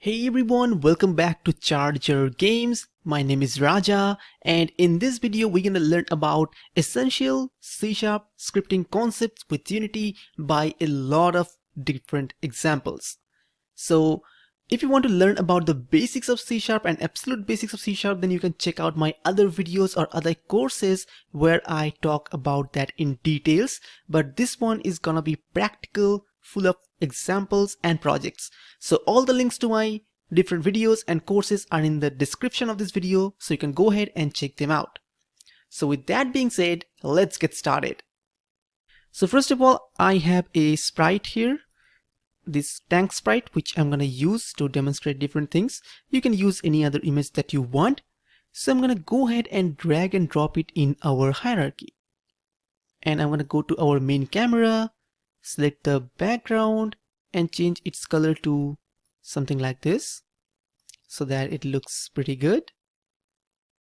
Hey everyone, welcome back to Charger Games. My name is Raja, and in this video we're gonna learn about essential C# scripting concepts with Unity by a lot of different examples. So if you want to learn about the basics of C# and absolute basics of C#, then you can check out my other videos or other courses where I talk about that in details. But this one is gonna be practical, full of examples and projects. So all the links to my different videos and courses are in the description of this video, so you can go ahead and check them out. So with that being said, let's get started. So first of all, I have a sprite here, this tank sprite, which I'm gonna use to demonstrate different things. You can use any other image that you want. So I'm gonna go ahead and drag and drop it in our hierarchy. And I'm gonna go to our main camera, select the background and change its color to something like this so that it looks pretty good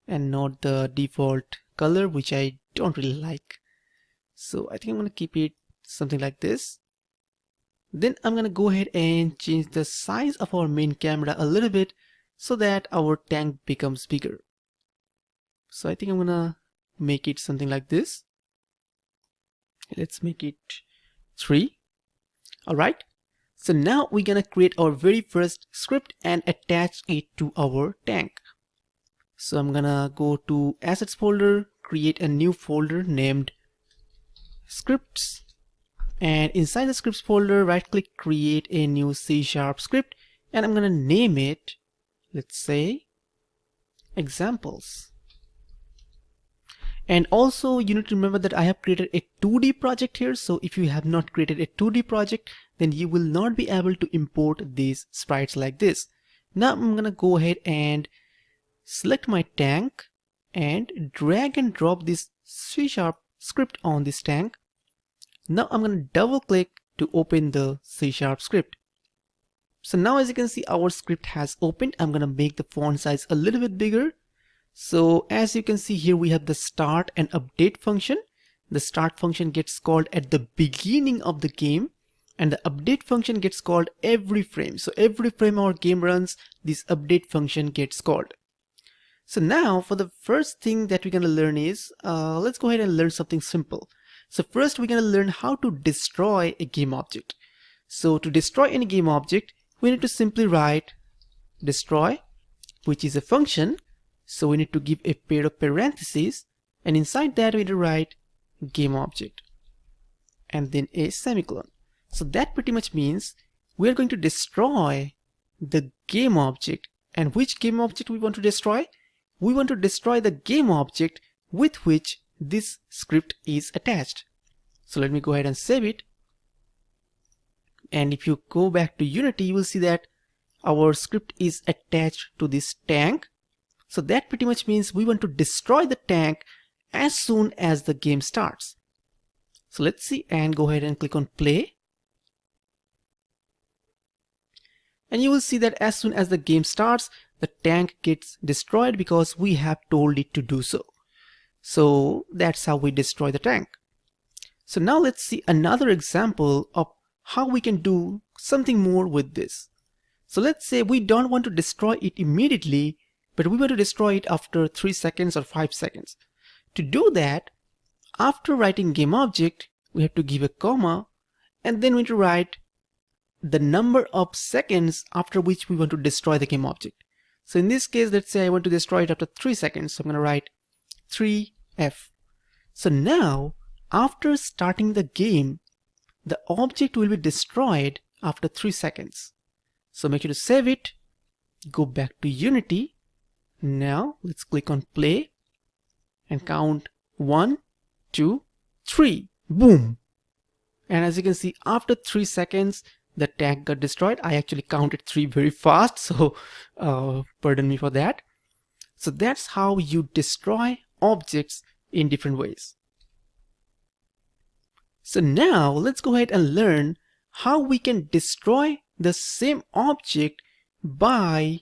and not the default color, which I don't really like. So I think I'm gonna keep it something like this. Then I'm gonna go ahead and change the size of our main camera a little bit so that our tank becomes bigger. So I think I'm gonna make it something like this. Let's make it 3. Alright, so now we're gonna create our very first script and attach it to our tank. So I'm gonna go to assets folder, create a new folder named scripts, and inside the scripts folder right click, create a new C# script, and I'm gonna name it, let's say, examples. And also you need to remember that I have created a 2D project here. So if you have not created a 2D project, then you will not be able to import these sprites like this. Now I'm gonna go ahead and select my tank and drag and drop this C# script on this tank. Now I'm gonna double click to open the C# script. So now as you can see, our script has opened. I'm gonna make the font size a little bit bigger. So as you can see here, we have the start and update function. The start function gets called at the beginning of the game, and the update function gets called every frame. So every frame our game runs, this update function gets called. So now for the first thing that we're going to learn is, let's go ahead and learn something simple. So first we're going to learn how to destroy a game object. So to destroy any game object, we need to simply write destroy, which is a function. So we need to give a pair of parentheses, and inside that we need to write gameobject and then a semicolon. So that pretty much means we are going to destroy the game object. And which game object we want to destroy? We want to destroy the game object with which this script is attached. So let me go ahead and save it. And if you go back to Unity, you will see that our script is attached to this tank. So that pretty much means we want to destroy the tank as soon as the game starts. So let's see, and go ahead and click on play. And you will see that as soon as the game starts, the tank gets destroyed because we have told it to do so. So that's how we destroy the tank. So now let's see another example of how we can do something more with this. So let's say we don't want to destroy it immediately, but we want to destroy it after 3 seconds or 5 seconds. To do that, after writing gameObject, we have to give a comma, and then we need to write the number of seconds after which we want to destroy the gameObject. So in this case, let's say I want to destroy it after 3 seconds. So I'm going to write 3f. So now, after starting the game, the object will be destroyed after 3 seconds. So make sure to save it, go back to Unity. Now let's click on play and count 1, 2, 3. Boom! And as you can see, after 3 seconds, the tank got destroyed. I actually counted 3 very fast, so pardon me for that. So that's how you destroy objects in different ways. So now let's go ahead and learn how we can destroy the same object by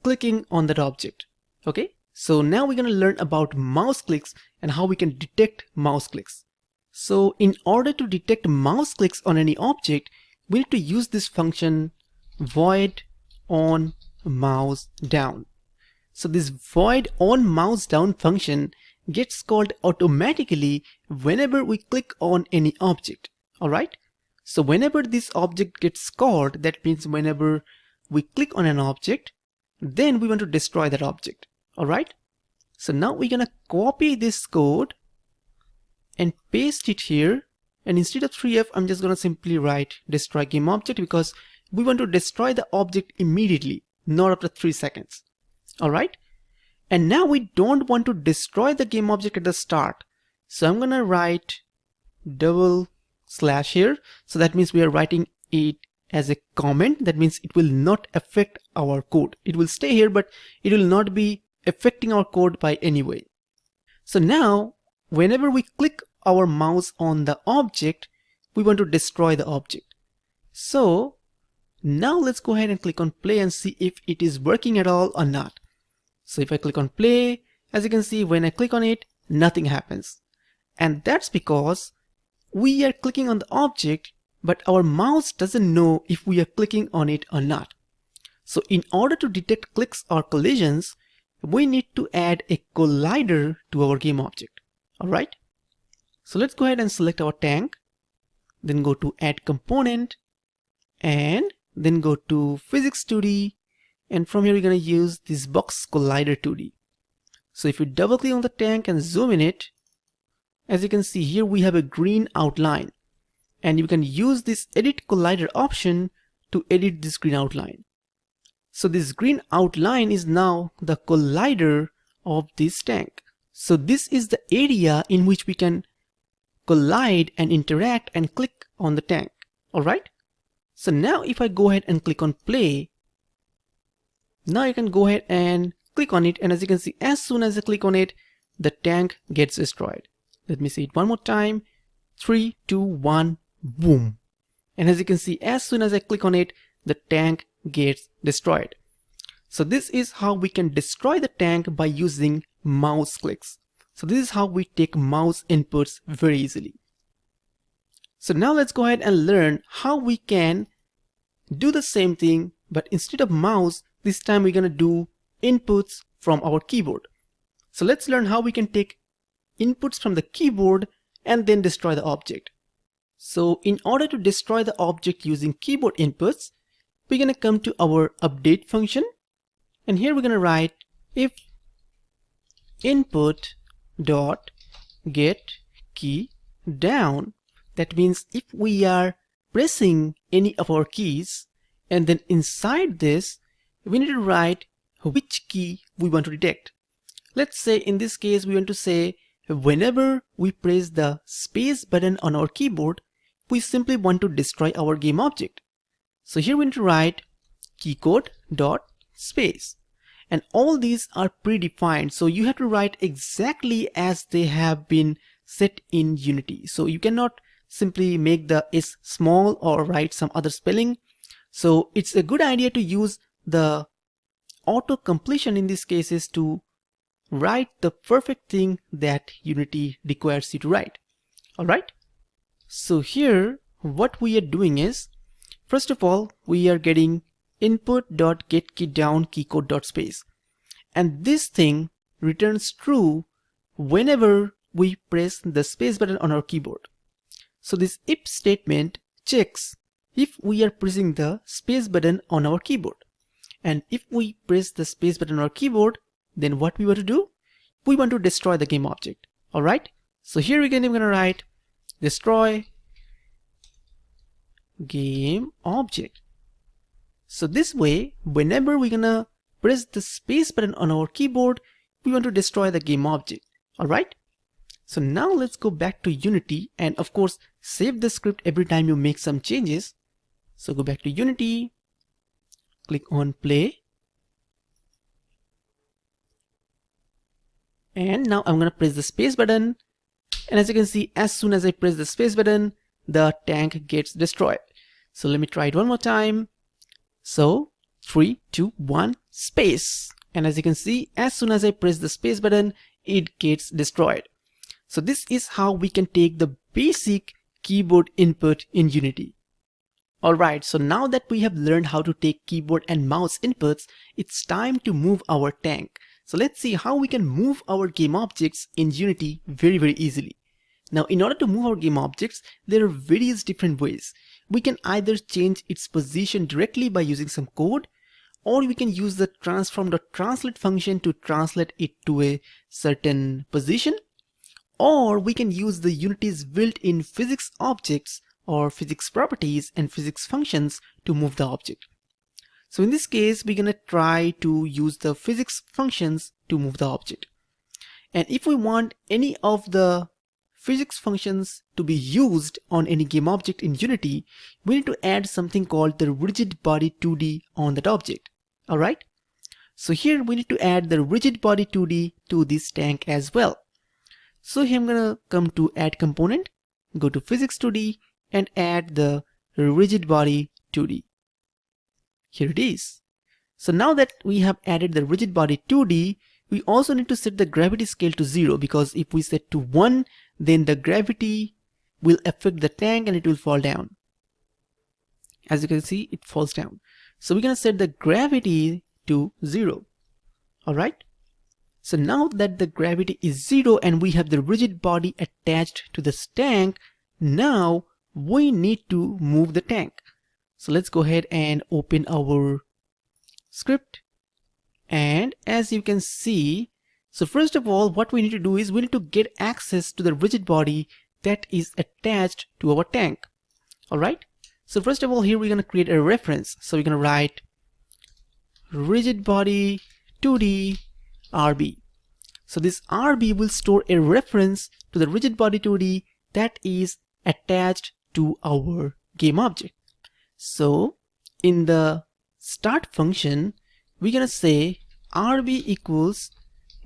clicking on that object. Okay, so now we're going to learn about mouse clicks and how we can detect mouse clicks. So in order to detect mouse clicks on any object, we need to use this function void on mouse down. So this void on mouse down function gets called automatically whenever we click on any object. Alright? So whenever this object gets called, that means whenever we click on an object, then we want to destroy that object. Alright? So now we're gonna copy this code and paste it here, and instead of 3F I'm just gonna simply write destroy game object, because we want to destroy the object immediately, not after 3 seconds. Alright? And now we don't want to destroy the game object at the start. So I'm gonna write double slash here. So that means we are writing it as a comment. That means it will not affect our code. It will stay here, but it will not be affecting our code by any way. So now whenever we click our mouse on the object, we want to destroy the object. So now let's go ahead and click on play and see if it is working at all or not. So if I click on play, as you can see, when I click on it, nothing happens. And that's because we are clicking on the object, but our mouse doesn't know if we are clicking on it or not. So in order to detect clicks or collisions, we need to add a collider to our game object. Alright? So let's go ahead and select our tank, then go to add component, and then go to physics 2D, and from here we're going to use this box collider 2D. So if you double click on the tank and zoom in it, as you can see here we have a green outline, and you can use this edit collider option to edit this green outline. So this green outline is now the collider of this tank. So this is the area in which we can collide and interact and click on the tank. Alright? So now if I go ahead and click on play, now you can go ahead and click on it, and as you can see, as soon as I click on it, the tank gets destroyed. Let me see it one more time. 3, 2, 1, boom. And as you can see, as soon as I click on it, the tank gets destroyed. So this is how we can destroy the tank by using mouse clicks. So this is how we take mouse inputs very easily. So now let's go ahead and learn how we can do the same thing, but instead of mouse, this time we're gonna do inputs from our keyboard. So let's learn how we can take inputs from the keyboard and then destroy the object. So in order to destroy the object using keyboard inputs, we're gonna come to our update function, and here we're gonna write if input dot get key down. That means if we are pressing any of our keys, and then inside this we need to write which key we want to detect. Let's say in this case we want to say whenever we press the space button on our keyboard, we simply want to destroy our game object. So here we need to write keycode dot space, and all these are predefined, so you have to write exactly as they have been set in Unity. So you cannot simply make the S small or write some other spelling. So it's a good idea to use the auto completion in these cases to write the perfect thing that Unity requires you to write. Alright? So here what we are doing is, first of all, we are getting input.getKeyDown keycode.space, and this thing returns true whenever we press the space button on our keyboard. So this if statement checks if we are pressing the space button on our keyboard, and if we press the space button on our keyboard, then what we want to do? We want to destroy the game object. Alright? So here again I'm going to write destroy game object. So this way, whenever we're gonna press the space button on our keyboard, we want to destroy the game object. Alright? So now let's go back to Unity, and of course save the script every time you make some changes. So go back to Unity, click on play, and now I'm gonna press the space button, and as you can see, as soon as I press the space button, the tank gets destroyed. So let me try it one more time. So 3, 2, 1, space, and as you can see, as soon as I press the space button, it gets destroyed. So this is how we can take the basic keyboard input in Unity. Alright, so now that we have learned how to take keyboard and mouse inputs, it's time to move our tank. So let's see how we can move our game objects in Unity very easily. Now in order to move our game objects, there are various different ways. We can either change its position directly by using some code, or we can use the transform.translate function to translate it to a certain position, or we can use the Unity's built-in physics objects or physics properties and physics functions to move the object. So in this case, we're gonna try to use the physics functions to move the object. And if we want any of the physics functions to be used on any game object in Unity, we need to add something called the rigid body 2D on that object. Alright? So here we need to add the rigid body 2D to this tank as well. So here I'm gonna come to add component, go to physics 2D and add the rigid body 2D. Here it is. So now that we have added the rigid body 2D, we also need to set the gravity scale to 0, because if we set to 1, then the gravity will affect the tank and it will fall down. As you can see, it falls down. So we're gonna set the gravity to 0. Alright? So now that the gravity is 0 and we have the rigid body attached to this tank, now we need to move the tank. So let's go ahead and open our script. And as you can see, so first of all, what we need to do is we need to get access to the rigid body that is attached to our tank. Alright? So first of all, here we're going to create a reference. So we're going to write rigid body 2D RB. So this RB will store a reference to the rigid body 2D that is attached to our game object. So in the start function, we're gonna say RB equals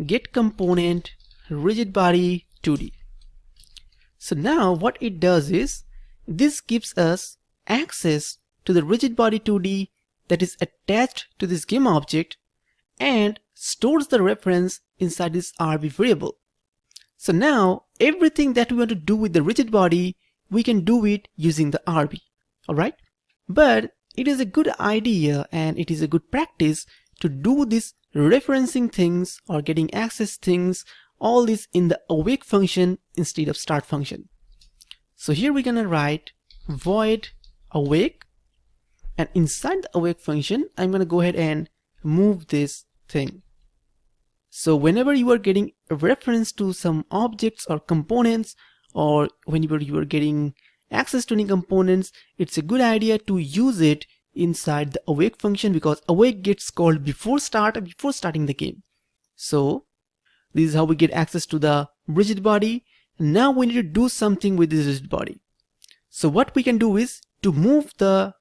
get component rigid body 2D. So now what it does is this gives us access to the rigid body 2D that is attached to this game object and stores the reference inside this RB variable. So now everything that we want to do with the rigid body, we can do it using the RB. Alright? But it is a good idea and it is a good practice to do this referencing things or getting access things, all this in the awake function instead of start function. So here we're gonna write void awake, and inside the awake function I'm gonna go ahead and move this thing. So whenever you are getting a reference to some objects or components, or whenever you are getting access to any components, it's a good idea to use it inside the awake function, because awake gets called before starting the game. So this is how we get access to the rigid body. Now we need to do something with this rigid body. So what we can do is to move the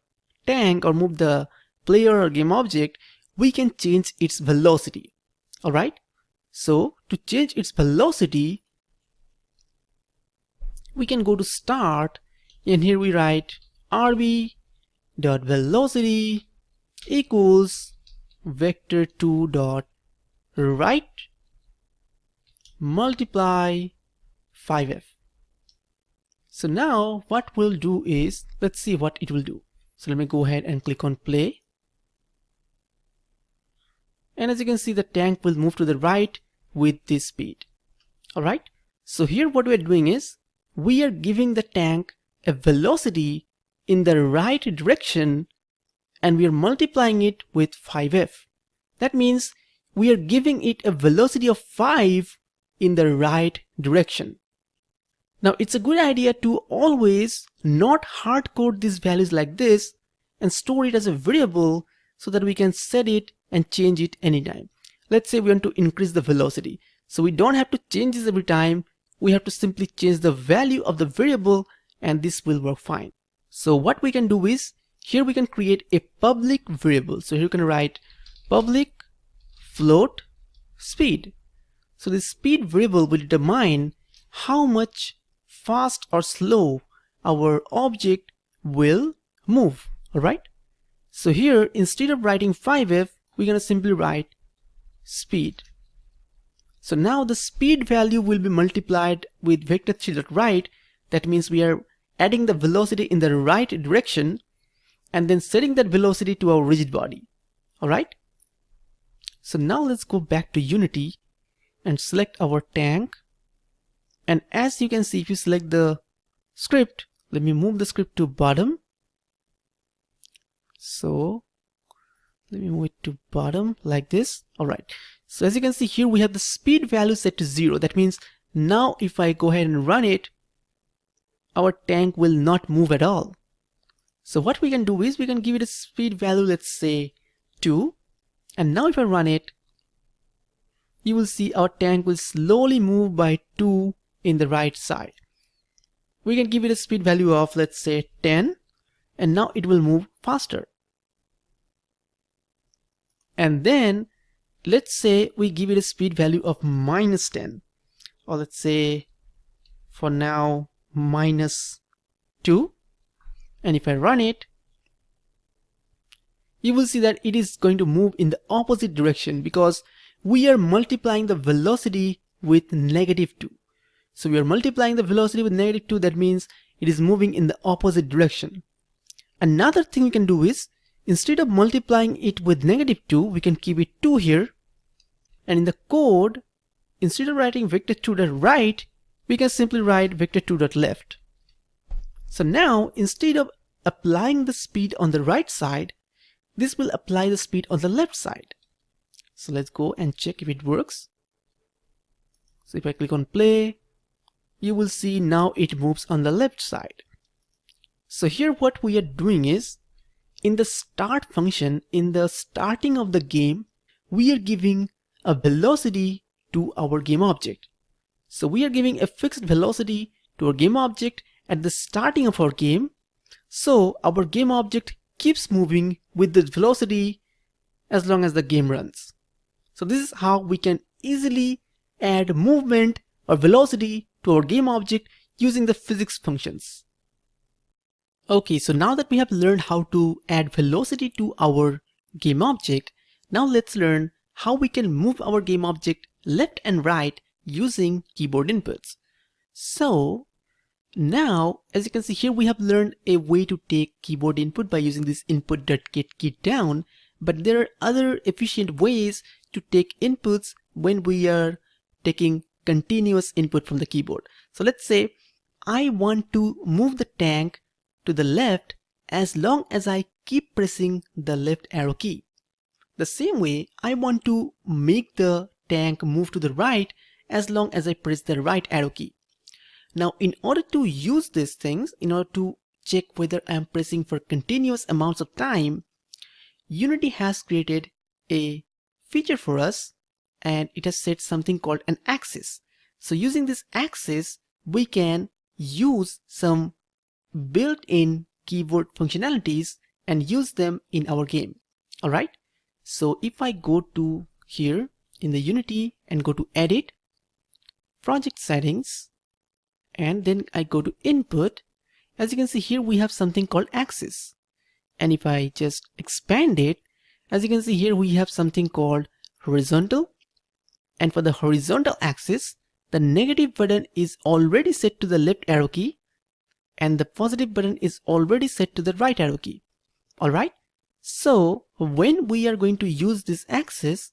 tank or move the player or game object, we can change its velocity. Alright? So to change its velocity, we can go to start, and here we write rb.velocity equals vector2.right multiply 5f. So now what we'll do is, let's see what it will do. So let me go ahead and click on play. And as you can see, the tank will move to the right with this speed. Alright, so here what we're doing is we are giving the tank a velocity in the right direction and we are multiplying it with 5f. That means we are giving it a velocity of 5 in the right direction. Now it's a good idea to always not hard code these values like this and store it as a variable so that we can set it and change it anytime. Let's say we want to increase the velocity. So we don't have to change this every time. We have to simply change the value of the variable and this will work fine. So what we can do is, here we can create a public variable. So here you can write public float speed. So this speed variable will determine how much fast or slow our object will move. Alright? So here, instead of writing 5f, we're gonna simply write speed. So now the speed value will be multiplied with vector3.right. That means we are adding the velocity in the right direction. and then setting that velocity to our rigid body. Alright? So now let's go back to Unity and select our tank. And as you can see, if you select the script, let me move the script to bottom. So let me move it to bottom like this. Alright. So as you can see here, we have the speed value set to 0. That means now if I go ahead and run it, our tank will not move at all. So what we can do is we can give it a speed value, let's say 2. And now if I run it, you will see our tank will slowly move by 2 in the right side. We can give it a speed value of, let's say 10, and now it will move faster. And then let's say we give it a speed value of -10, or let's say for now -2. And if I run it, you will see that it is going to move in the opposite direction because we are multiplying the velocity with -2. So we are multiplying the velocity with -2. That means it is moving in the opposite direction. Another thing we can do is, instead of multiplying it with -2, we can keep it 2 here. And in the code, instead of writing vector2.right, we can simply write vector2.left. So now, instead of applying the speed on the right side, this will apply the speed on the left side. So let's go and check if it works. So if I click on play, you will see now it moves on the left side. So here what we are doing is, in the start function, in the starting of the game, we are giving a velocity to our game object. So we are giving a fixed velocity to our game object at the starting of our game. So our game object keeps moving with the velocity as long as the game runs. So this is how we can easily add movement or velocity to our game object using the physics functions. Okay, so now that we have learned how to add velocity to our game object, now let's learn how we can move our game object left and right using keyboard inputs. So now, as you can see here, we have learned a way to take keyboard input by using this input.getKeyDown, but there are other efficient ways to take inputs when we are taking continuous input from the keyboard. So let's say I want to move the tank to the left as long as I keep pressing the left arrow key. The same way, I want to make the tank move to the right as long as I press the right arrow key. Now, in order to use these things, in order to check whether I am pressing for continuous amounts of time, Unity has created a feature for us, and it has set something called an axis. So using this axis, we can use some built-in keyboard functionalities and use them in our game. Alright, so if I go to here in the Unity and go to Edit, Project Settings, and then I go to Input, as you can see here we have something called Axis. And if I just expand it, as you can see here we have something called Horizontal. And for the horizontal axis, the negative button is already set to the left arrow key and the positive button is already set to the right arrow key. Alright, so when we are going to use this axis,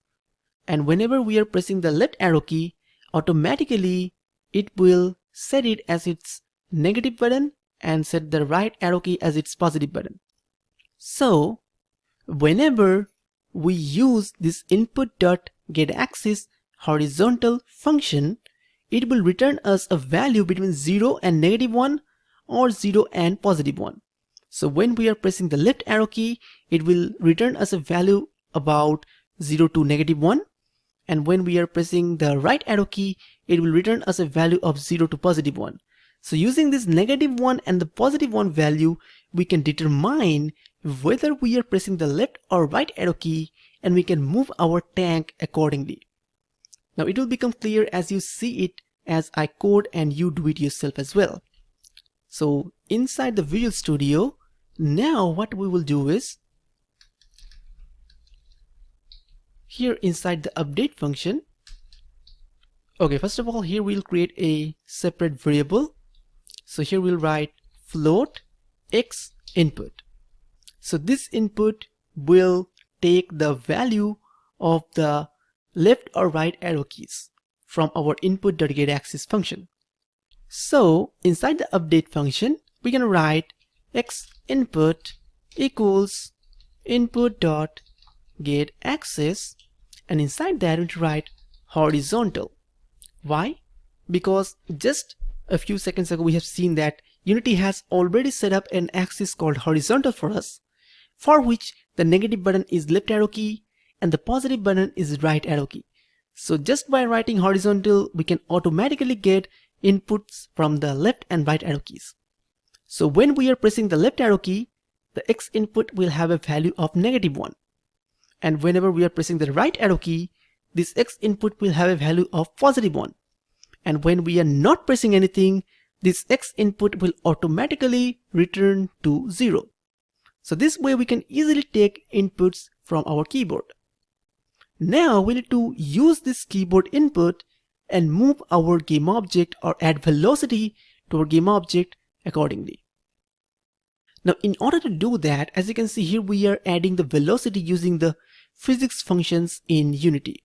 and whenever we are pressing the left arrow key, automatically it will set it as its negative button and set the right arrow key as its positive button. So whenever we use this input.getAxis horizontal function, it will return us a value between 0 and -1 or 0 and +1. So when we are pressing the left arrow key, it will return us a value about 0 to -1. And when we are pressing the right arrow key, it will return us a value of 0 to +1. So using this -1 and the +1 value, we can determine whether we are pressing the left or right arrow key, and we can move our tank accordingly. Now it will become clear as you see it as I code and you do it yourself as well. So inside the Visual Studio, now what we will do is, here inside the update function, okay, first of all here we'll create a separate variable. So here we'll write float x input. So this input will take the value of the left or right arrow keys from our input.getAxis function. So inside the update function, we can write x input equals input.getAxis, and inside that we write horizontal. Why? Because just a few seconds ago we have seen that Unity has already set up an axis called horizontal for us, for which the negative button is left arrow key and the positive button is right arrow key. So just by writing horizontal, we can automatically get inputs from the left and right arrow keys. So when we are pressing the left arrow key, the X input will have a value of -1. And whenever we are pressing the right arrow key, this X input will have a value of +1. And when we are not pressing anything, this X input will automatically return to 0. So this way we can easily take inputs from our keyboard. Now we need to use this keyboard input and move our game object or add velocity to our game object accordingly. Now in order to do that, as you can see here, we are adding the velocity using the physics functions in Unity.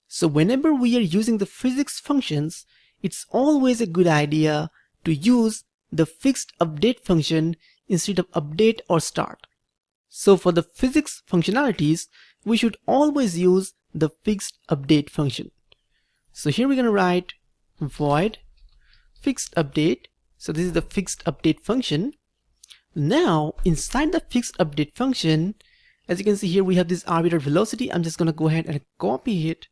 So whenever we are using the physics functions, it's always a good idea to use the fixed update function instead of update or start. So for the physics functionalities, we should always use the fixed update function. So here we're going to write void fixed update. So this is the fixed update function. Now inside the fixed update function, as you can see here, we have this arbiter velocity. I'm just going to go ahead and copy it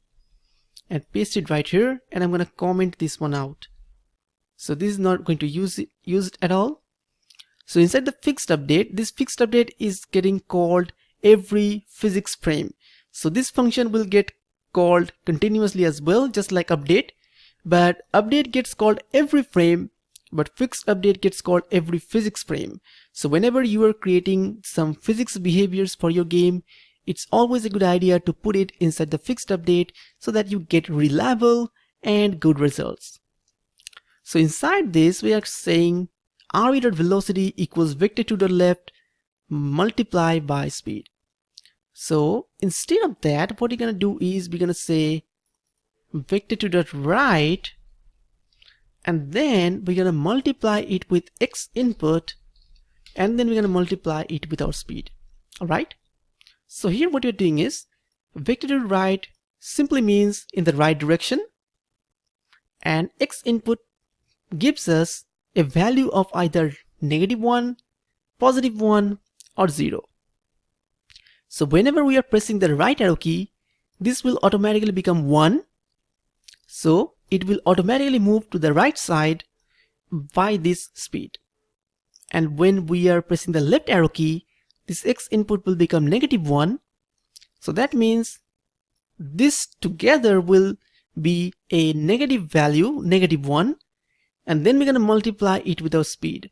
and paste it right here, and I'm going to comment this one out. So this is not going to use it at all. So inside the fixed update, this fixed update is getting called every physics frame. So this function will get called continuously as well, just like update, but update gets called every frame, but fixed update gets called every physics frame. So whenever you are creating some physics behaviors for your game, it's always a good idea to put it inside the fixed update so that you get reliable and good results. So inside this, we are saying rv.velocity equals vector to the left multiplied by speed. So instead of that, what you're going to do is we're going to say vector to the right, and then we're going to multiply it with x input, and then we're going to multiply it with our speed. All right. So here what you're doing is vector to the right simply means in the right direction, and x input gives us a value of either -1, +1, or 0. So whenever we are pressing the right arrow key, this will automatically become 1. So it will automatically move to the right side by this speed. And when we are pressing the left arrow key, this X input will become -1. So that means this together will be a negative value, -1, and then we're going to multiply it with our speed.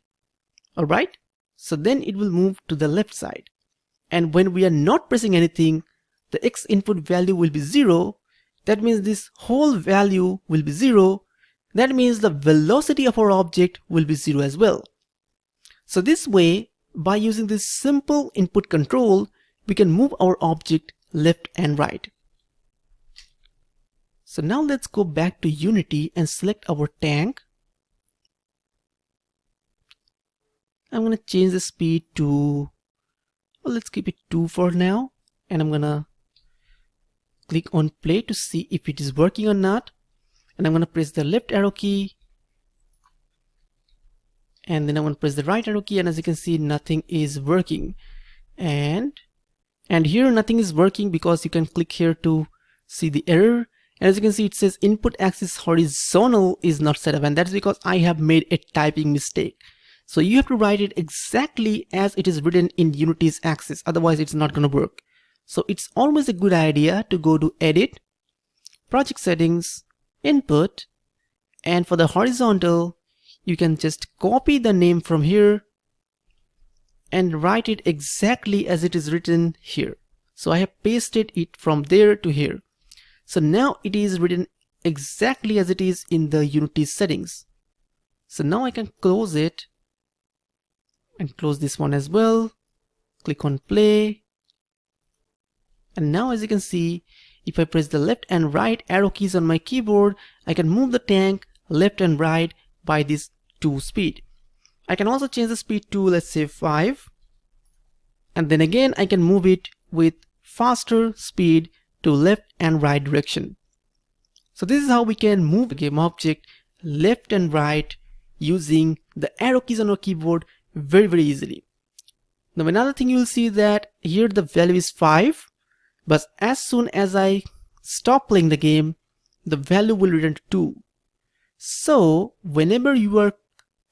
Alright, so then it will move to the left side. And when we are not pressing anything, the X input value will be 0. That means this whole value will be 0. That means the velocity of our object will be 0 as well. So this way, by using this simple input control, we can move our object left and right. So now let's go back to Unity and select our tank. I'm going to change the speed to, well, let's keep it 2 for now. And I'm going to click on play to see if it is working or not. And I'm going to press the left arrow key. And then I'm going to press the right arrow key. And as you can see, nothing is working. And here nothing is working because you can click here to see the error. And as you can see, it says input axis horizontal is not set up. And that's because I have made a typing mistake. So you have to write it exactly as it is written in Unity's axis. Otherwise, it's not going to work. So it's always a good idea to go to Edit, Project Settings, Input, and for the horizontal, you can just copy the name from here and write it exactly as it is written here. So I have pasted it from there to here. So now it is written exactly as it is in the Unity settings. So now I can close it and close this one as well. click on play. And now as you can see, if I press the left and right arrow keys on my keyboard, I can move the tank left and right by this 2 speed. I can also change the speed to, let's say, 5. And then again I can move it with faster speed to left and right direction. So this is how we can move the game object left and right using the arrow keys on our keyboard very easily. Now another thing, you will see that here the value is 5, but as soon as I stop playing the game, the value will return to 2. So whenever you are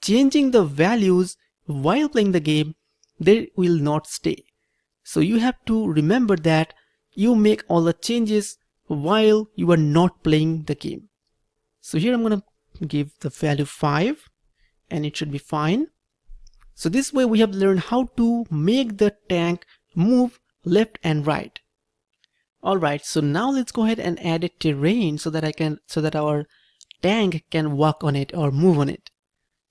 changing the values while playing the game, they will not stay. So you have to remember that you make all the changes while you are not playing the game. So here I'm going to give the value 5 and it should be fine. So this way we have learned how to make the tank move left and right. Alright, so now let's go ahead and add a terrain so that our tank can walk on it or move on it.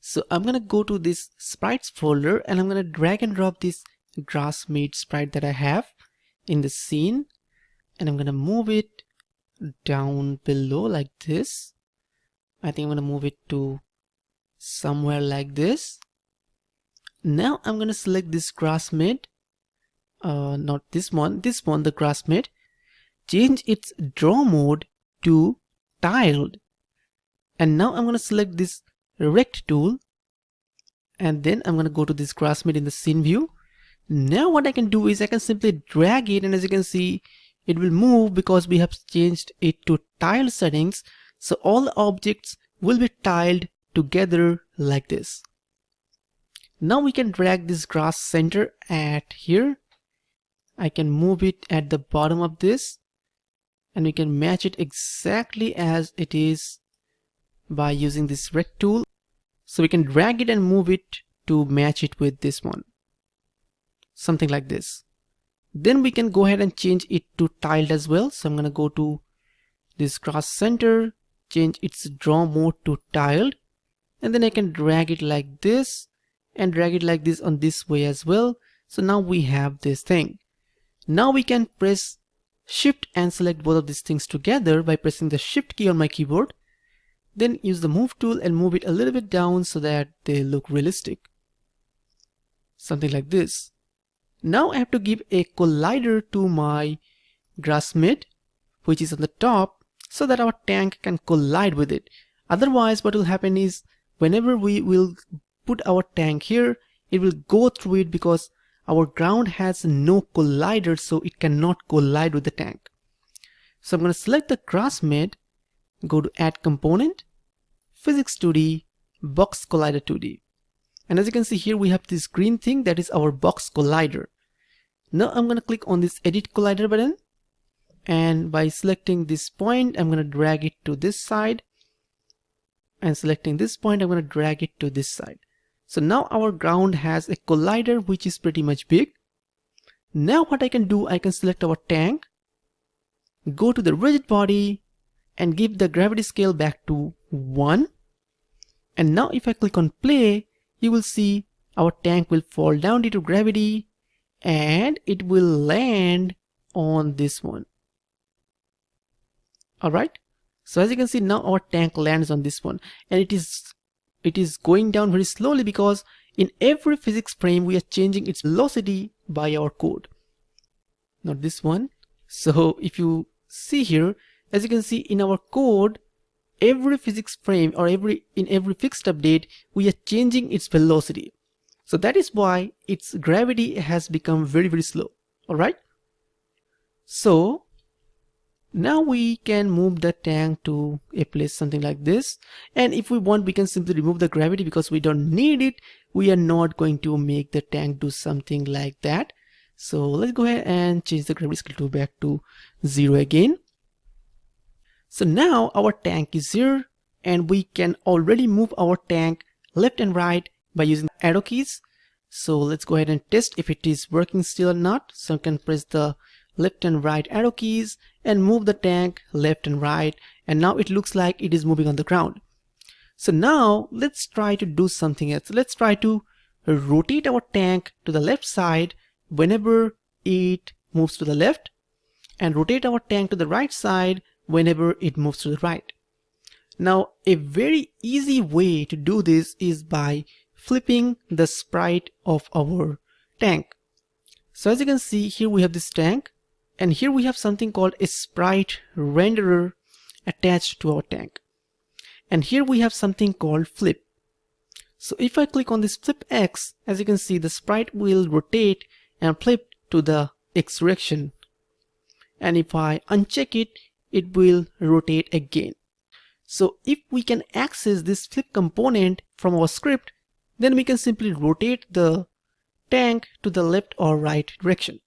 So I'm gonna go to this sprites folder and I'm gonna drag and drop this grass meat sprite that I have in the scene, and I'm gonna move it down below like this. I think I'm gonna move it to somewhere like this. Now I'm gonna select this grass meat, not this one, the grass meat. Change its draw mode to tiled, and now I'm going to select this rect tool, and then I'm going to go to this grass meat in the scene view. Now what I can do is I can simply drag it, and as you can see, it will move because we have changed it to tile settings. So all the objects will be tiled together like this. Now we can drag this grass center at here. I can move it at the bottom of this, and we can match it exactly as it is by using this rect tool. So we can drag it and move it to match it with this one, something like this. Then we can go ahead and change it to tiled as well. So I'm going to go to this grass center, change its draw mode to tiled, and then I can drag it like this and drag it like this on this way as well. So now we have this thing. Now we can press Shift and select both of these things together by pressing the Shift key on my keyboard. Then use the move tool and move it a little bit down so that they look realistic. Something like this. Now I have to give a collider to my grass meat, which is on the top, so that our tank can collide with it. Otherwise what will happen is whenever we will put our tank here, it will go through it because our ground has no collider, so it cannot collide with the tank. So I'm going to select the grass meat, go to add component, physics 2D, box collider 2D. And as you can see here, we have this green thing that is our box collider. Now I'm going to click on this edit collider button, and by selecting this point, I'm going to drag it to this side, and selecting this point, I'm going to drag it to this side. So now our ground has a collider which is pretty much big. Now what I can do, I can select our tank, go to the rigid body and give the gravity scale back to 1. And now if I click on play, you will see our tank will fall down due to gravity and it will land on this one. Alright, so as you can see, now our tank lands on this one, and it is going down very slowly because in every physics frame we are changing its velocity by our code, not this one. So if you see here, as you can see in our code, every physics frame or in every fixed update we are changing its velocity. So that is why its gravity has become very slow. Alright, so now we can move the tank to a place something like this, and if we want we can simply remove the gravity because we don't need it. We are not going to make the tank do something like that. So let's go ahead and change the gravity scale to back to 0 again. So now our tank is here and we can already move our tank left and right by using arrow keys. So let's go ahead and test if it is working still or not. So I can press the left and right arrow keys and move the tank left and right, and now it looks like it is moving on the ground. So now let's try to do something else. Let's try to rotate our tank to the left side whenever it moves to the left, and rotate our tank to the right side whenever it moves to the right. Now, a very easy way to do this is by flipping the sprite of our tank. So as you can see, here we have this tank, and here we have something called a sprite renderer attached to our tank. And here we have something called flip. So if I click on this flip X, as you can see, the sprite will rotate and flip to the X direction. And if I uncheck it, it will rotate again. So if we can access this flip component from our script, then we can simply rotate the tank to the left or right direction.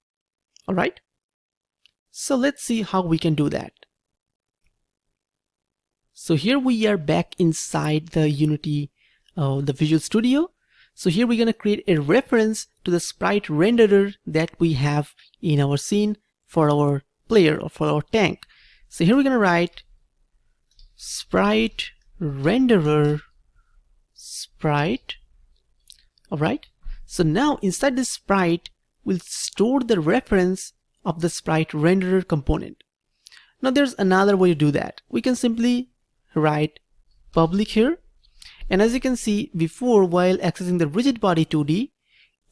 Alright? So let's see how we can do that. So here we are back inside the Unity, the Visual Studio. So here we're going to create a reference to the sprite renderer that we have in our scene for our player or for our tank. So here we're going to write sprite renderer sprite. Alright, so now inside this sprite we'll store the reference of the sprite renderer component. Now there's another way to do that. We can simply write public here, and as you can see before, while accessing the rigid body 2D,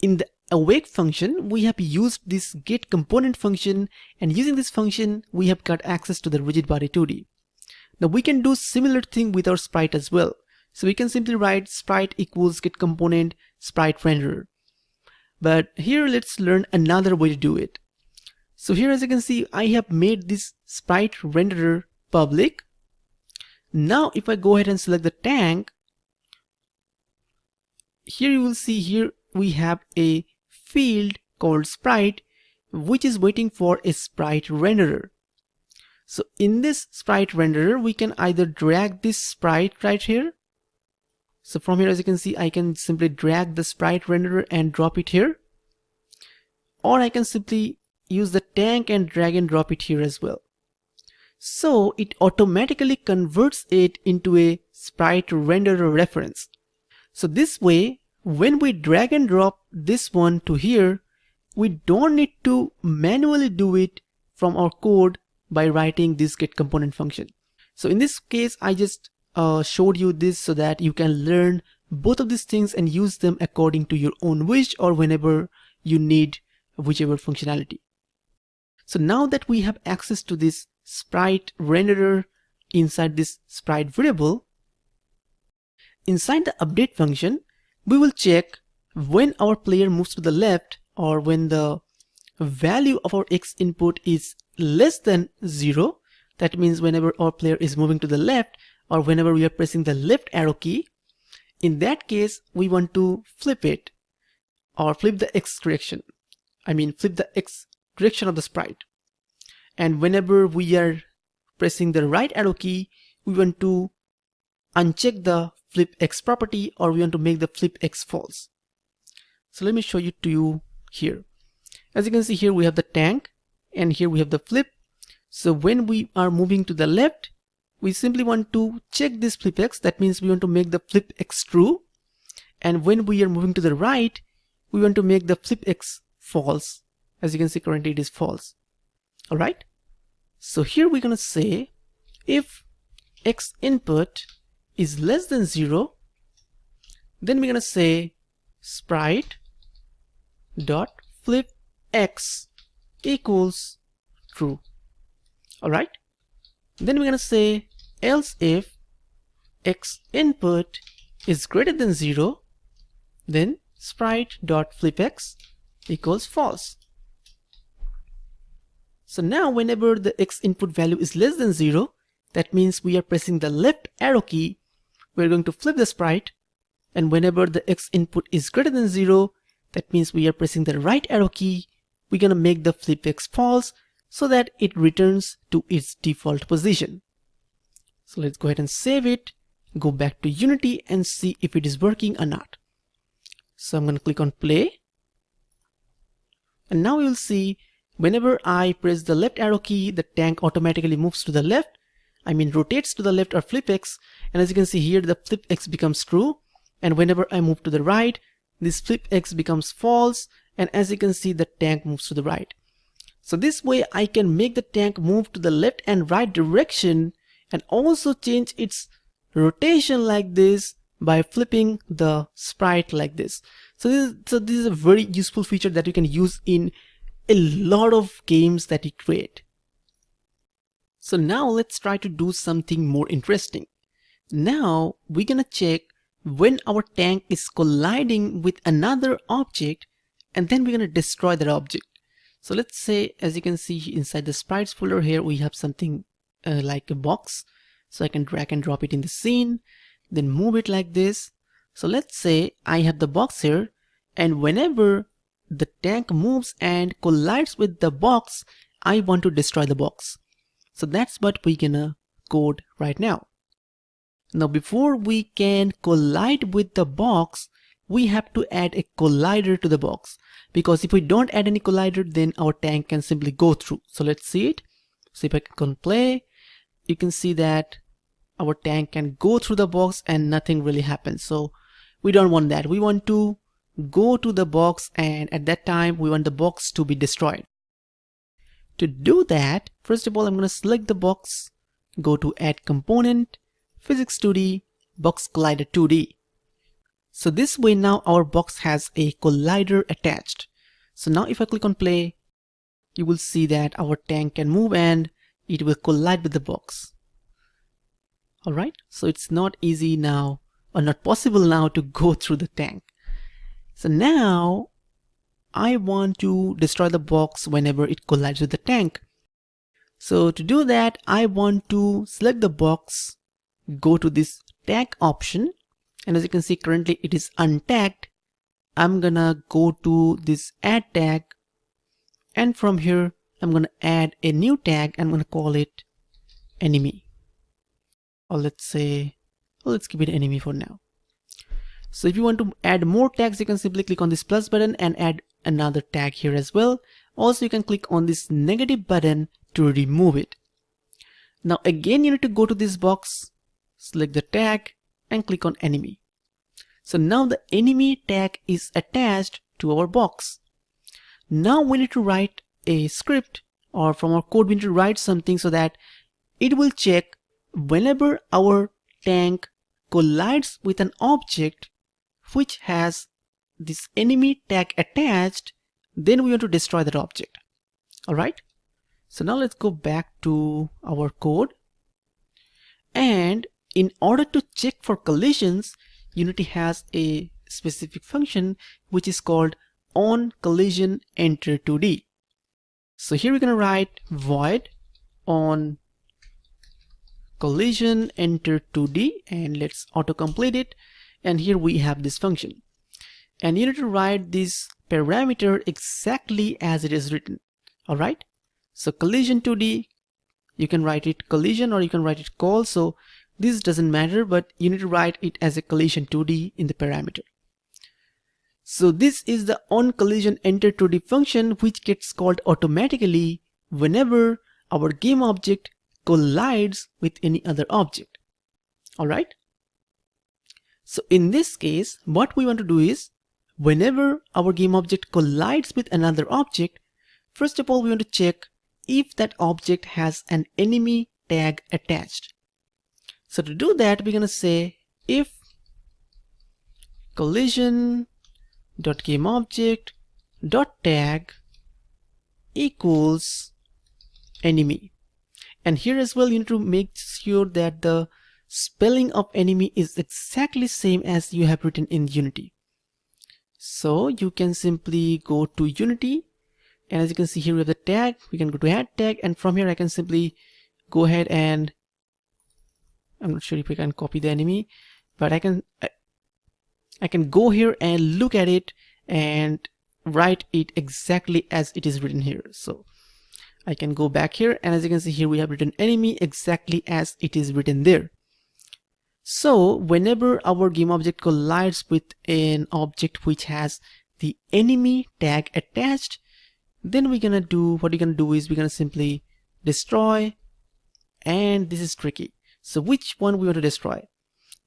in the awake function we have used this get component function, and using this function we have got access to the rigid body 2D. Now we can do similar thing with our sprite as well. So we can simply write sprite equals get component sprite renderer. But here let's learn another way to do it. So here as you can see, I have made this sprite renderer public. Now if I go ahead and select the tank, here you will see here we have a field called sprite which is waiting for a sprite renderer. So in this sprite renderer we can either drag this sprite right here. So from here as you can see, I can simply drag the sprite renderer and drop it here, or I can simply use the tank and drag and drop it here as well. So it automatically converts it into a sprite renderer reference. So this way, when we drag and drop this one to here, we don't need to manually do it from our code by writing this get component function. So in this case, I just showed you this so that you can learn both of these things and use them according to your own wish or whenever you need whichever functionality. So now that we have access to this sprite renderer inside this sprite variable, inside the update function, we will check when our player moves to the left or when the value of our X input is less than 0. That means whenever our player is moving to the left or whenever we are pressing the left arrow key, in that case we want to flip it or flip the X direction. Flip the X direction of the sprite. And whenever we are pressing the right arrow key, we want to uncheck the flip X property, or we want to make the flip X false. So let me show you to you here. As you can see here we have the tank and here we have the flip. So when we are moving to the left, we simply want to check this flip X. That means we want to make the flip X true. And when we are moving to the right, we want to make the flip X false. As you can see currently it is false. Alright. So here we're going to say if X input is less than 0, then we're going to say sprite dot flip X equals true. Alright. Then we're going to say else if X input is greater than 0, then sprite dot flip X equals false. So now whenever the X input value is less than 0, that means we are pressing the left arrow key, we're going to flip the sprite, and whenever the X input is greater than 0, that means we are pressing the right arrow key, we're going to make the flip X false so that it returns to its default position. So let's go ahead and save it, go back to Unity and see if it is working or not. So I'm going to click on play. And now you'll see whenever I press the left arrow key, the tank automatically moves to the left. Rotates to the left or flip X. And as you can see here, the flip X becomes true. And whenever I move to the right, this flip X becomes false. and as you can see, the tank moves to the right. So this way I can make the tank move to the left and right direction, and also change its rotation like this by flipping the sprite like this. So this is a very useful feature that you can use in a lot of games that you create. So now let's try to do something more interesting. Now we're gonna check when our tank is colliding with another object, and then we're gonna destroy that object. So let's say, as you can see inside the sprites folder here, we have something like a box. So I can drag and drop it in the scene, then move it like this. So let's say I have the box here, and whenever the tank moves and collides with the box, I want to destroy the box. So that's what we're gonna code right now. Now before we can collide with the box, we have to add a collider to the box, because if we don't add any collider, then our tank can simply go through. So let's see it. So if I can play, you can see that our tank can go through the box and nothing really happens. So we don't want that. We want to go to the box, and at that time we want the box to be destroyed. To do that, first of all, I'm going to select the box, go to add component, physics 2D, box collider 2D. So this way now our box has a collider attached. So now if I click on play, you will see that our tank can move and it will collide with the box. Alright, so it's not easy now, or not possible now, to go through the tank. So now I want to destroy the box whenever it collides with the tank. So to do that, I want to select the box, go to this tag option, and as you can see currently it is untagged. I'm gonna go to this add tag, and from here I'm gonna add a new tag. I'm gonna call it enemy, or let's say, well, let's keep it enemy for now. So if you want to add more tags, you can simply click on this plus button and add another tag here as well. Also you can click on this negative button to remove it. Now again you need to go to this box, select the tag and click on enemy. So now the enemy tag is attached to our box. Now we need to write a script, or from our code we need to write something so that it will check whenever our tank collides with an object which has this enemy tag attached, then we want to destroy that object. Alright, so now let's go back to our code, and in order to check for collisions, Unity has a specific function which is called onCollision enter 2D. So here we're going to write void on collision enter 2D, and let's autocomplete it, and here we have this function, and you need to write this parameter exactly as it is written. Alright, so collision 2D, you can write it collision or you can write it call, so this doesn't matter, but you need to write it as a collision 2D in the parameter. So this is the onCollision enter 2D function, which gets called automatically whenever our game object collides with any other object. Alright, so in this case what we want to do is, whenever our game object collides with another object, first of all we want to check if that object has an enemy tag attached. So to do that, we're gonna say if collision.gameobject.tag equals enemy. And here as well you need to make sure that the spelling of enemy is exactly same as you have written in Unity. So you can simply go to Unity, and as you can see here we have the tag, we can go to add tag, and from here I can simply go ahead and, I'm not sure if I can copy the enemy, but I can go here and look at it and write it exactly as it is written here. So I can go back here, and as you can see here we have written enemy exactly as it is written there. So whenever our game object collides with an object which has the enemy tag attached, then what we're gonna do is we're gonna simply destroy, and this is tricky. So which one we want to destroy?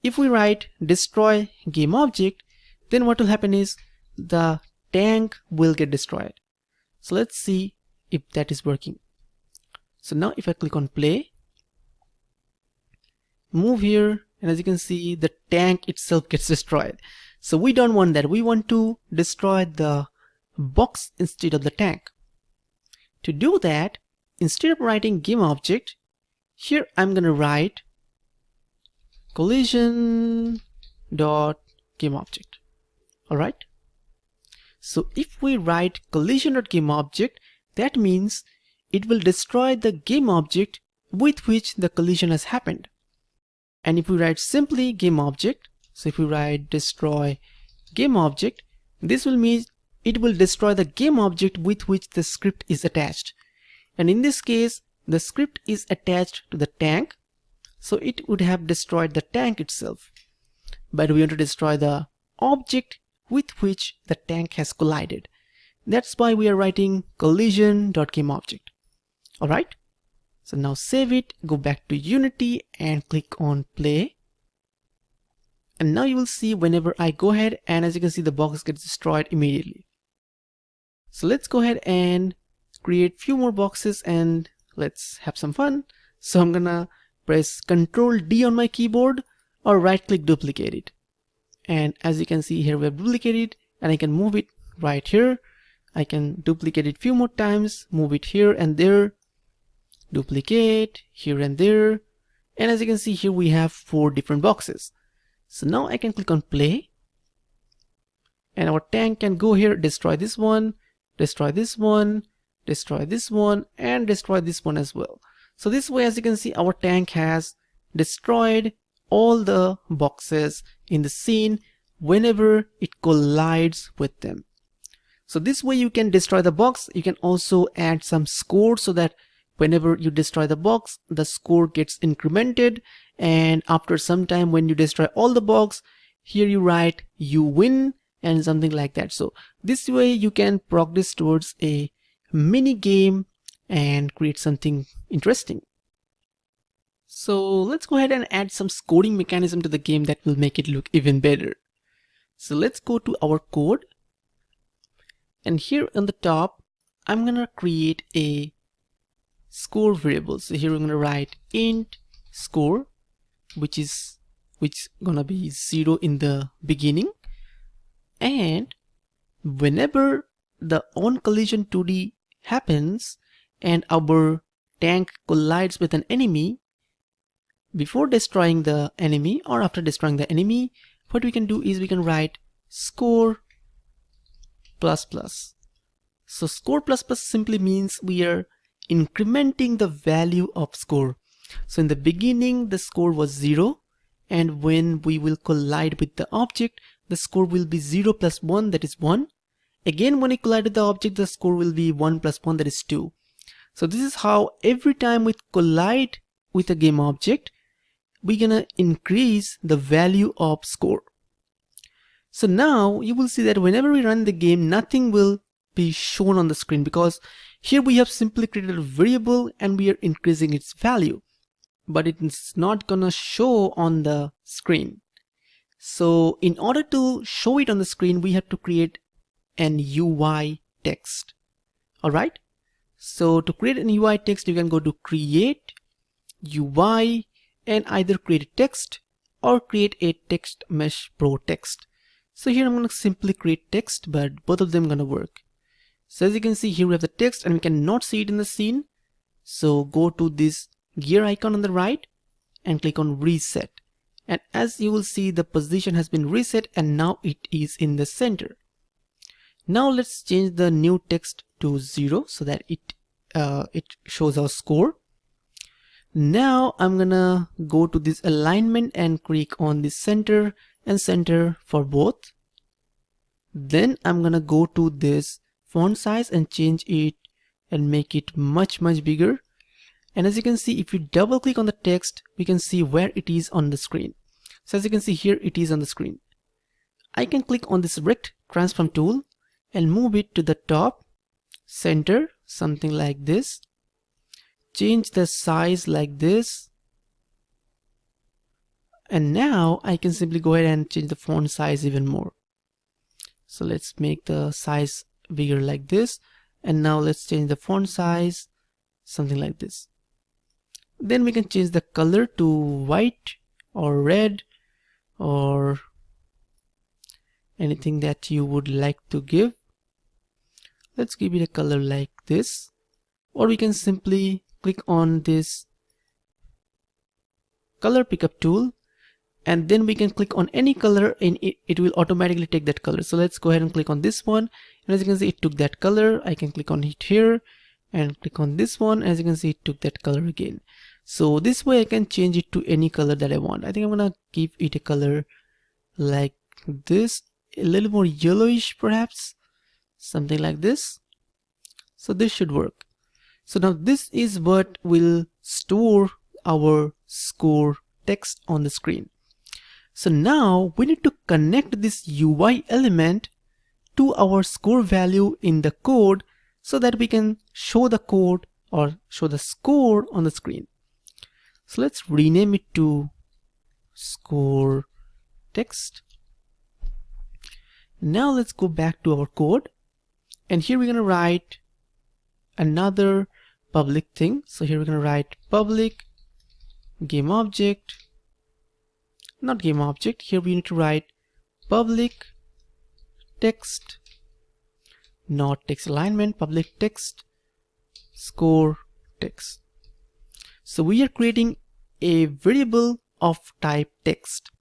If we write destroy game object, then what will happen is the tank will get destroyed. So let's see if that is working. So now if I click on play, move here, and as you can see, the tank itself gets destroyed. So we don't want that. We want to destroy the box instead of the tank. To do that, instead of writing gameObject, here I'm gonna write collision.gameObject. Alright? So if we write collision.gameObject, that means it will destroy the gameObject with which the collision has happened. And if we write simply gameObject, so if we write destroy gameObject, this will mean it will destroy the gameObject with which the script is attached. And in this case, the script is attached to the tank, so it would have destroyed the tank itself. But we want to destroy the object with which the tank has collided. That's why we are writing collision.gameObject. Alright? So now save it, go back to Unity and click on play. And now you will see whenever I go ahead, and as you can see, the box gets destroyed immediately. So let's go ahead and create few more boxes and let's have some fun. So I'm gonna press Ctrl D on my keyboard or right click duplicate it. And as you can see here, we have duplicated, and I can move it right here. I can duplicate it few more times, move it here and there, duplicate here and there, and as you can see here we have 4 different boxes. So now I can click on play, and our tank can go here, destroy this one, destroy this one, destroy this one, and destroy this one as well. So this way, as you can see, our tank has destroyed all the boxes in the scene whenever it collides with them. So this way you can destroy the box. You can also add some score so that whenever you destroy the box, the score gets incremented, and after some time when you destroy all the box, here you write you win and something like that. So this way you can progress towards a mini game and create something interesting. So let's go ahead and add some scoring mechanism to the game that will make it look even better. So let's go to our code, and here on the top I'm gonna create a score variable. So here I'm gonna write int score, which gonna be 0 in the beginning, and whenever the on collision 2D happens and our tank collides with an enemy, before destroying the enemy or after destroying the enemy, what we can do is we can write score plus plus. So score plus plus simply means we are incrementing the value of score. So in the beginning the score was 0, and when we will collide with the object, the score will be 0 plus 1, that is 1. Again, when we collide with the object, the score will be 1 plus 1, that is 2. So this is how every time we collide with a game object, we're gonna increase the value of score. So now you will see that whenever we run the game, nothing will be shown on the screen, because here we have simply created a variable and we are increasing its value, but it's not gonna show on the screen. So in order to show it on the screen, we have to create an UI text. Alright, so to create an UI text, you can go to create UI and either create a text or create a text mesh pro text. So here I'm going to simply create text, but both of them going to work. So as you can see here, we have the text and we cannot see it in the scene. So go to this gear icon on the right and click on reset. And as you will see, the position has been reset and now it is in the center. Now let's change the new text to 0 so that it shows our score. Now I'm gonna go to this alignment and click on the center and center for both. Then I'm gonna go to this font size and change it and make it much bigger. And as you can see, if you double click on the text, we can see where it is on the screen. So as you can see here, it is on the screen. I can click on this rect transform tool and move it to the top, center, something like this. Change the size like this. And now I can simply go ahead and change the font size even more. So let's make the size bigger like this, and now let's change the font size something like this. Then we can change the color to white or red or anything that you would like to give. Let's give it a color like this, or we can simply click on this color pickup tool, and then we can click on any color and it will automatically take that color. So let's go ahead and click on this one, and as you can see it took that color. I can click on it here and click on this one. As you can see it took that color again. So this way I can change it to any color that I want. I think I'm gonna give it a color like this, a little more yellowish perhaps, something like this. So this should work. So now this is what will store our score text on the screen. So now we need to connect this UI element to our score value in the code so that we can show the code or show the score on the screen. So let's rename it to score text. Now let's go back to our code, and here we're going to write another public thing. So here we're going to write public gameobject, not gameobject. Here we need to write public text, not text alignment, public text score text. So we are creating a variable of type text,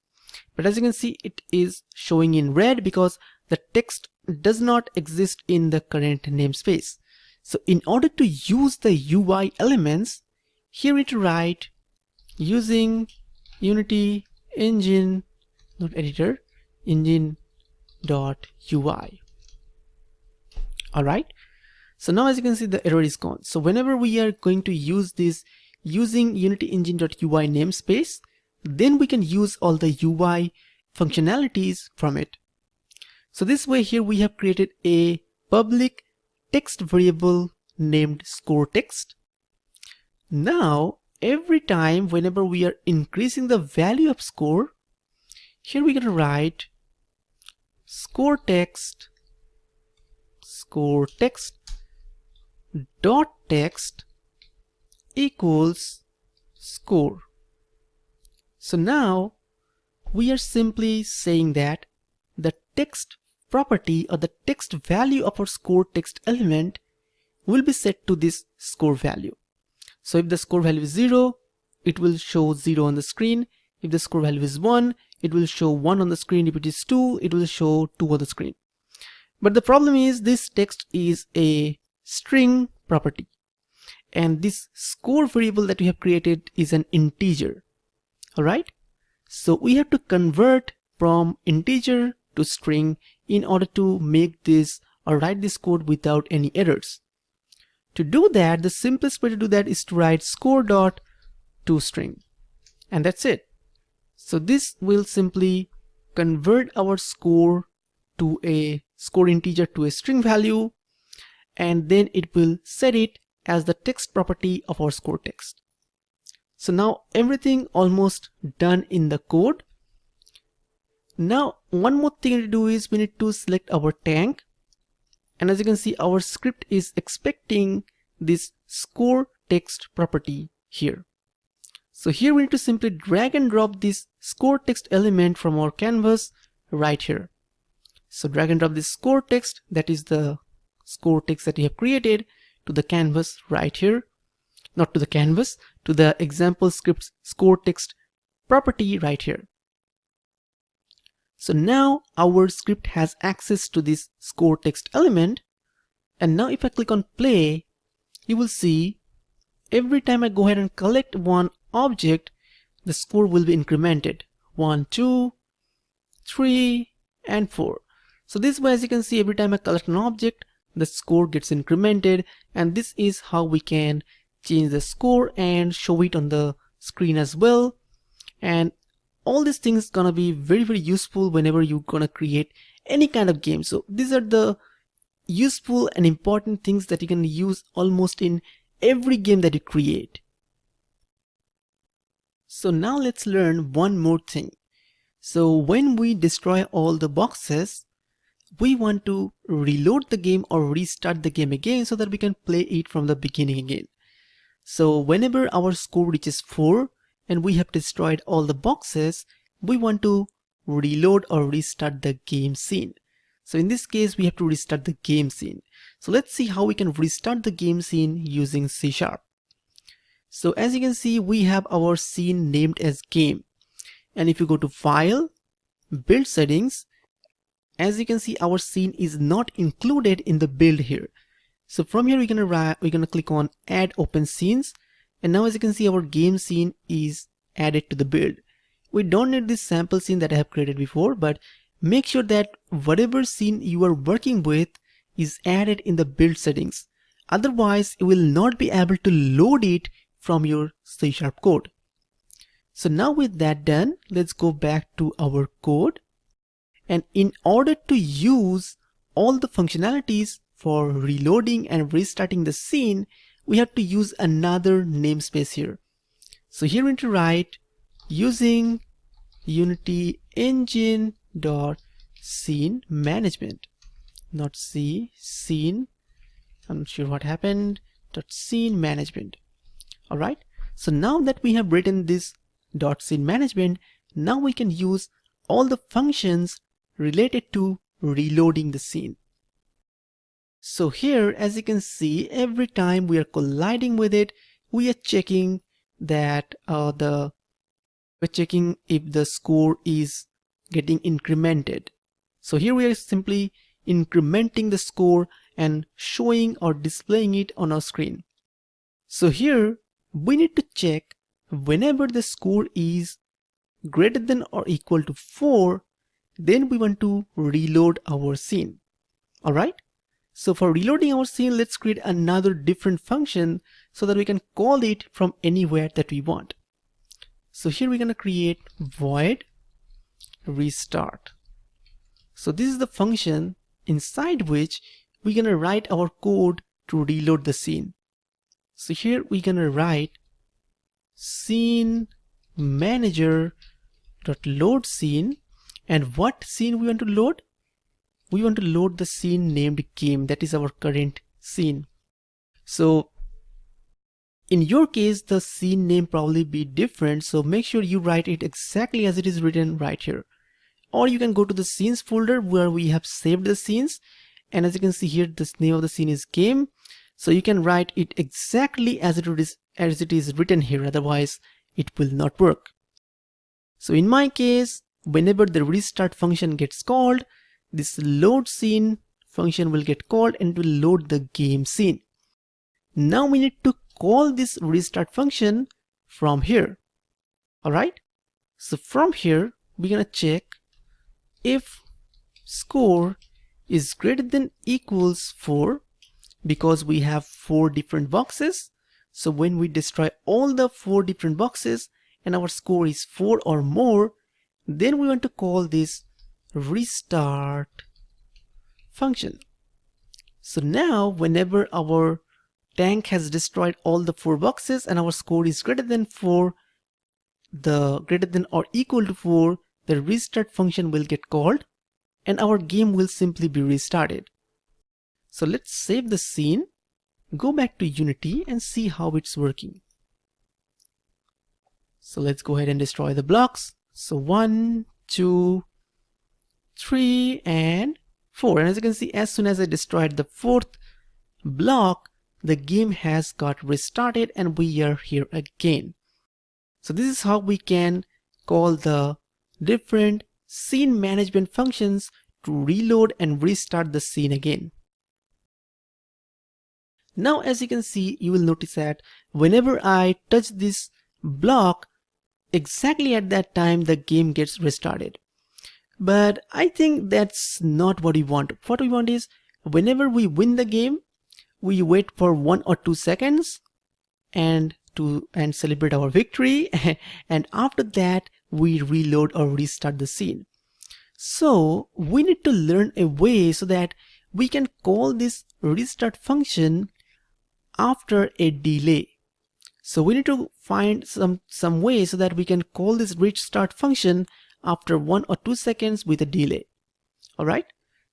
but as you can see it is showing in red because the text does not exist in the current namespace. So in order to use the UI elements, here we need to write using Unity engine, not editor, engine.ui. Alright, so now as you can see the error is gone. So whenever we are going to use this using Unity engine.ui namespace, then we can use all the UI functionalities from it. So this way here we have created a public text variable named score text. Now every time whenever we are increasing the value of score, here we're going to write score text dot text equals score. So now we are simply saying that the text property or the text value of our score text element will be set to this score value. So if the score value is 0, it will show 0 on the screen. If the score value is 1, it will show 1 on the screen. If it is 2, it will show 2 on the screen. But the problem is this text is a string property, and this score variable that we have created is an integer. Alright, so we have to convert from integer to string in order to make this or write this code without any errors. To do that, the simplest way to do that is to write score dot toString, and that's it. So this will simply convert our score to a score integer to a string value, and then it will set it as the text property of our score text. So now everything almost done in the code. Now one more thing to do is we need to select our tank, and as you can see our script is expecting this score text property here. So here we need to simply drag and drop this score text element from our canvas right here. So drag and drop this score text, that is the score text that we have created, to the canvas right here. Not to the canvas, to the example script's score text property right here. So now our script has access to this score text element, and now if I click on play, you will see every time I go ahead and collect one object, the score will be incremented. 1, 2, 3, and 4. So this way, as you can see, every time I collect an object, the score gets incremented, and this is how we can change the score and show it on the screen as well. And all these things gonna be very, very useful whenever you're gonna create any kind of game. So these are the useful and important things that you can use almost in every game that you create. So now let's learn one more thing. So when we destroy all the boxes, we want to reload the game or restart the game again so that we can play it from the beginning again. So whenever our score reaches 4 and we have destroyed all the boxes, we want to reload or restart the game scene. So in this case, we have to restart the game scene. So let's see how we can restart the game scene using C#. So as you can see, we have our scene named as game. And if you go to File, Build Settings, as you can see, our scene is not included in the build here. So from here, we're gonna click on Add Open Scenes. And now as you can see, our game scene is added to the build. We don't need this sample scene that I have created before, but make sure that whatever scene you are working with is added in the build settings. Otherwise, you will not be able to load it from your C# code. So now with that done, let's go back to our code. And in order to use all the functionalities for reloading and restarting the scene, we have to use another namespace here. So here we need to write using Unity engine dot scene management, not C, scene, I'm not sure what happened, dot scene management. Alright, so now that we have written this dot scene management, now we can use all the functions related to reloading the scene. So here, as you can see, every time we are colliding with it, we are checking that we're checking if the score is getting incremented. So here we are simply incrementing the score and showing or displaying it on our screen. So here we need to check whenever the score is greater than or equal to 4, then we want to reload our scene. Alright, so for reloading our scene, let's create another different function so that we can call it from anywhere that we want. So here we're going to create void restart. So this is the function inside which we're going to write our code to reload the scene. So here we're going to write scene manager dot load scene. And what scene we want to load? We want to load the scene named game. That is our current scene. So in your case, the scene name probably be different. So make sure you write it exactly as it is written right here. Or you can go to the scenes folder where we have saved the scenes. And as you can see here, the name of the scene is game. So you can write it exactly as it is written here. Otherwise, it will not work. So in my case, whenever the restart function gets called, this load scene function will get called and it will load the game scene. Now we need to call this restart function from here. Alright, so from here we're gonna check if score is greater than equals 4, because we have 4 different boxes. So when we destroy all the 4 different boxes and our score is 4 or more, then we want to call this restart function. So now whenever our tank has destroyed all the 4 boxes and our score is greater than 4, the greater than or equal to 4, the restart function will get called and our game will simply be restarted. So let's save the scene, go back to Unity and see how it's working. So let's go ahead and destroy the blocks. So 1, 2, 3 and 4. And as you can see, as soon as I destroyed the 4th block, the game has got restarted and we are here again. So this is how we can call the different scene management functions to reload and restart the scene again. Now as you can see, you will notice that whenever I touch this block, exactly at that time the game gets restarted. But I think that's not what we want. What we want is whenever we win the game, we wait for 1 or 2 seconds and celebrate our victory, and after that we reload or restart the scene. So we need to learn a way so that we can call this restart function after a delay. So we need to find some way so that we can call this restart function after 1 or 2 seconds with a delay. Alright,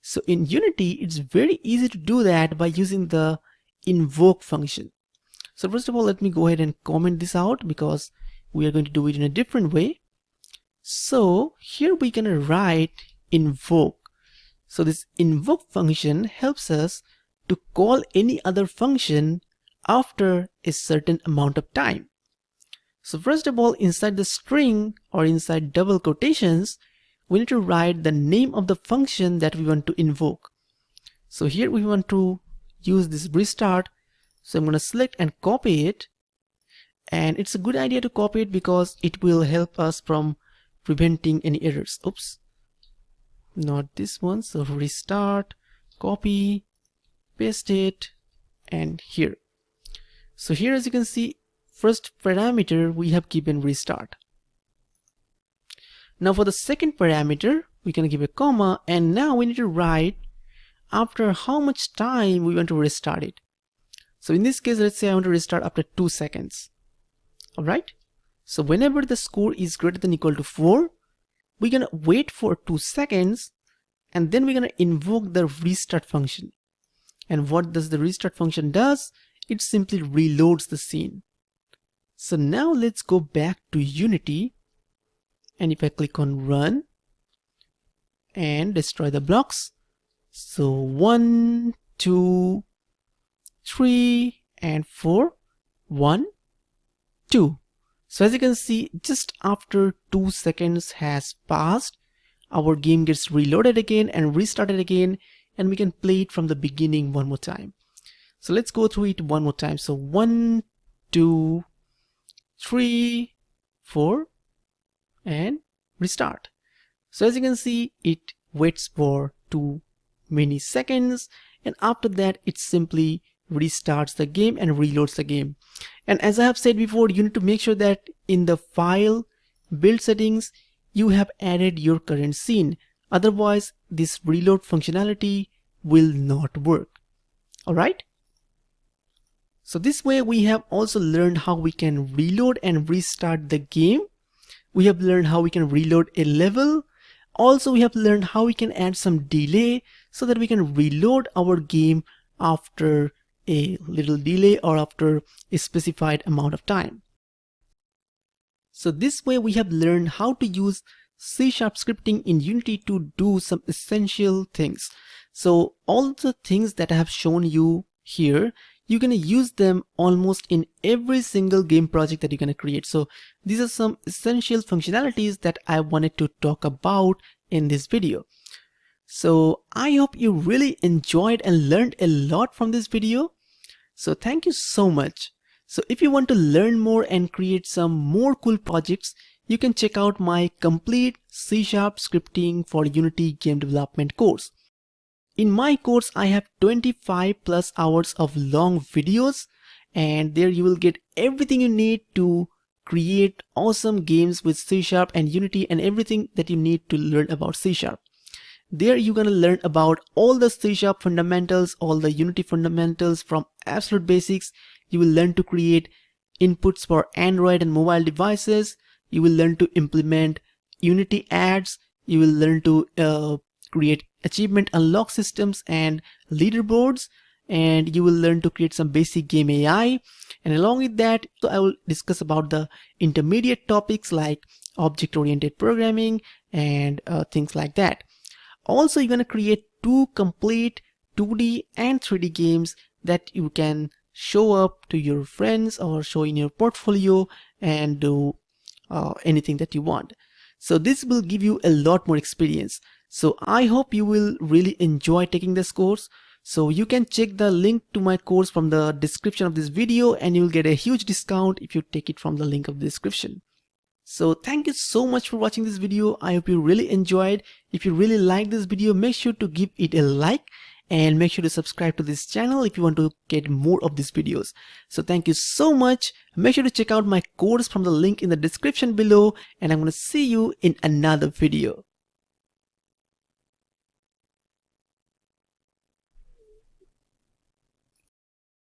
So in Unity, it's very easy to do that by using the invoke function. So first of all, let me go ahead and comment this out because we are going to do it in a different way. So here we're going to write invoke. So this invoke function helps us to call any other function after a certain amount of time. So first of all, inside the string or inside double quotations, we need to write the name of the function that we want to invoke. So here we want to use this restart. So I'm going to select and copy it. And it's a good idea to copy it because it will help us from preventing any errors. Oops, not this one. So restart, copy, paste it, and here. So here, as you can see, first parameter we have given restart. Now for the second parameter, we can give a comma, and now we need to write after how much time we want to restart it. So in this case, let's say I want to restart after 2 seconds. Alright, so whenever the score is greater than or equal to 4, we're gonna wait for 2 seconds, and then we're gonna invoke the restart function. And what does the restart function does? It simply reloads the scene. So now let's go back to Unity, and if I click on run and destroy the blocks, so 1, 2, 3 and 4, 1, 2. So as you can see, just after 2 seconds has passed, our game gets reloaded again and restarted again, and we can play it from the beginning one more time. So let's go through it one more time. So 1, 2, 3, 4 and restart. So as you can see, it waits for 2 milliseconds, and after that it simply restarts the game and reloads the game. And as I have said before, you need to make sure that in the file build settings you have added your current scene. Otherwise this reload functionality will not work. Alright, so this way we have also learned how we can reload and restart the game. We have learned how we can reload a level. Also we have learned how we can add some delay so that we can reload our game after a little delay or after a specified amount of time. So this way we have learned how to use C# scripting in Unity to do some essential things. So all the things that I have shown you here, you're going to use them almost in every single game project that you're going to create. So these are some essential functionalities that I wanted to talk about in this video. So I hope you really enjoyed and learned a lot from this video. So thank you so much. So if you want to learn more and create some more cool projects, you can check out my complete C# scripting for Unity game development course. In my course, I have 25 plus hours of long videos, and there you will get everything you need to create awesome games with C# and Unity and everything that you need to learn about C#. There you're gonna learn about all the C# fundamentals, all the Unity fundamentals from absolute basics. You will learn to create inputs for Android and mobile devices. You will learn to implement Unity ads. You will learn to create achievement unlock systems and leaderboards, and you will learn to create some basic game AI. And along with that, so I will discuss about the intermediate topics like object-oriented programming and things like that. Also, you're going to create 2 complete 2D and 3D games that you can show up to your friends or show in your portfolio and do anything that you want. So this will give you a lot more experience. So I hope you will really enjoy taking this course. So you can check the link to my course from the description of this video, and you will get a huge discount if you take it from the link of the description. So thank you so much for watching this video. I hope you really enjoyed. If you really like this video, make sure to give it a like and make sure to subscribe to this channel if you want to get more of these videos. So thank you so much. Make sure to check out my course from the link in the description below, and I'm going to see you in another video.